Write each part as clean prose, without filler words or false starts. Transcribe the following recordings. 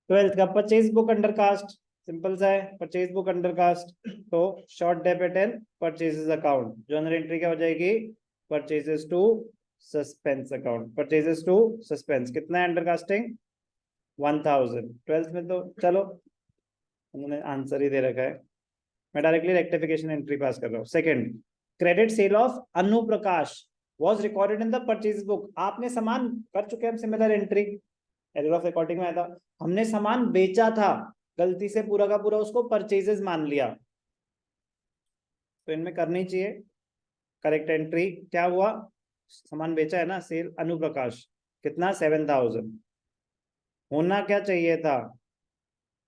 12th का purchase book under cost, simple सा है, परचेज बुक अंडर कास्ट। तो short debit and purchases account, general entry क्या हो जाएगी, purchases to suspense account, purchases to suspense. कितना है अंडर कास्टिंग, 1000। 12th में तो चलो उन्होंने आंसर ही दे रखा है, मैं डायरेक्टली रेक्टिफिकेशन एंट्री पास कर रहा हूँ। Second, credit sale of Anu Prakash was recorded in the purchase book. आपने सामान कर चुके हैं हम similar entry, error of recording में आया था, हमने सामान बेचा था, गलती से पूरा का पूरा उसको परचेजेस मान लिया, तो इनमें करनी चाहिए करेक्ट एंट्री। क्या हुआ, सामान बेचा है ना, सेल अनु प्रकाश, कितना 7000। होना क्या चाहिए था,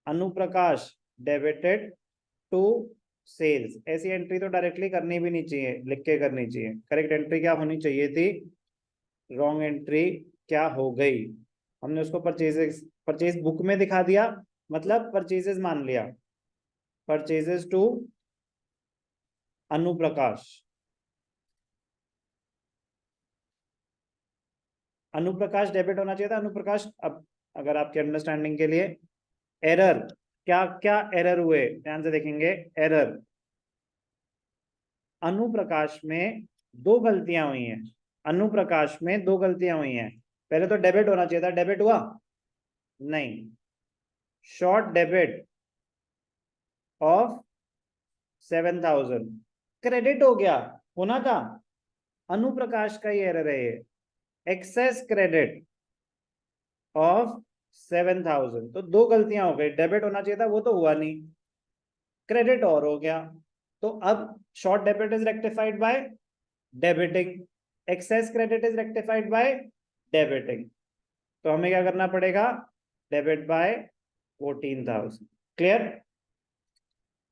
अनु प्रकाश डेबिटेड टू सेल्स। ऐसी एंट्री तो डायरेक्टली करनी भी नहीं चाहिए, लिख के करनी चाहिए। करेक्ट एंट्री क्या होनी चाहिए थी, रॉन्ग एंट्री क्या हो गई, हमने उसको परचेज बुक में दिखा दिया, मतलब परचेजेस मान लिया, purchases to Anu Prakash. Anu Prakash debit होना चाहिए था, अनु प्रकाश। अब अगर आपके अंडरस्टैंडिंग के लिए, एरर क्या क्या एरर हुए ध्यान से देखेंगे। एरर, अनु प्रकाश में दो गलतियां हुई हैं, अनु प्रकाश में दो गलतियां हुई हैं। पहले तो डेबिट होना चाहिए था, डेबिट हुआ नहीं, शॉर्ट डेबिट ऑफ 7000 क्रेडिट हो गया, होना था, अनु प्रकाश का ही एरर है ये, एक्सेस क्रेडिट ऑफ 7000। तो दो गलतियां हो गई, डेबिट होना चाहिए था वो तो हुआ नहीं, क्रेडिट और हो गया। तो अब short debit is rectified by debiting, excess credit is rectified by debiting. तो हमें क्या करना पड़ेगा, debit by 14000। Clear,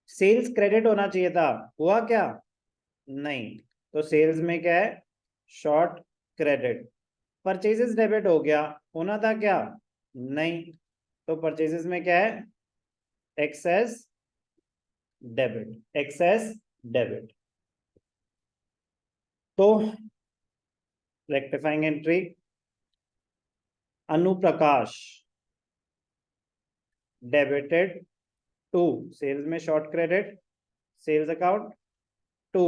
sales credit होना चाहिए था, हुआ क्या नहीं, तो सेल्स में क्या है, शॉर्ट क्रेडिट। परचेजेस डेबिट हो गया, होना था क्या नहीं, तो परचेजेस में क्या है, एक्सेस डेबिट, एक्सेस डेबिट। तो रेक्टिफाइंग एंट्री, अनुप्रकाश डेबिटेड टू सेल्स में short credit, sales account to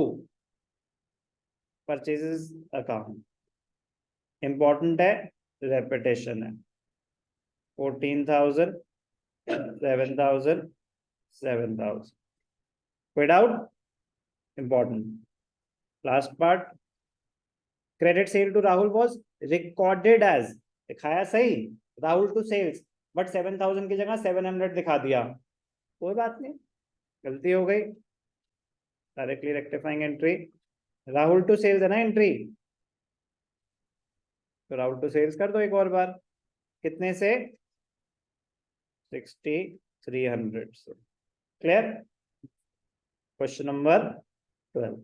purchases account. Important है, रेपिटेशन है, 14000 7000 7000 without important. Last part, credit sale to Rahul was recorded as, दिखाया सही राहुल टू सेल्स, बट 7000 की जगह 700 दिखा दिया, कोई बात नहीं, गलती हो गई, directly rectifying entry. Rahul to sales है ना एंट्री, तो राहुल टू सेल्स कर दो एक और बार, कितने से, 6300 से। Clear, question number 12।